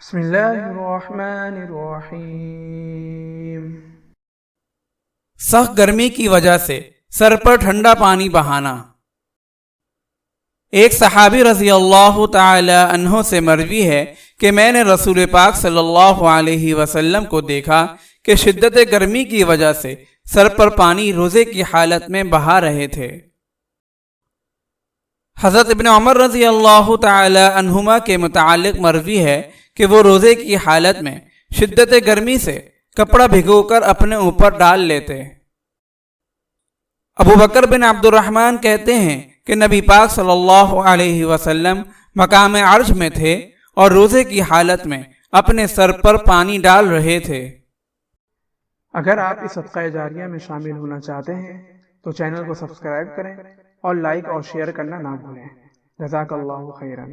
بسم اللہ الرحمن الرحیم۔ سخت گرمی کی وجہ سے سر پر ٹھنڈا پانی بہانا۔ ایک صحابی رضی اللہ تعالی عنہ سے مروی ہے کہ میں نے رسول پاک صلی اللہ علیہ وسلم کو دیکھا کہ شدت گرمی کی وجہ سے سر پر پانی روزے کی حالت میں بہا رہے تھے۔ حضرت ابن عمر رضی اللہ تعالی عنہما کے متعلق مروی ہے کہ وہ روزے کی حالت میں شدت گرمی سے کپڑا بھگو کر اپنے اوپر ڈال لیتے۔ ابو بکر بن عبد الرحمن کہتے ہیں کہ نبی پاک صلی اللہ علیہ وسلم مقام عرش میں تھے اور روزے کی حالت میں اپنے سر پر پانی ڈال رہے تھے۔ اگر آپ اس صدقہ جاریہ میں شامل ہونا چاہتے ہیں تو چینل کو سبسکرائب کریں اور لائک اور شیئر کرنا نہ بھولیں۔ جزاک اللہ خیرا۔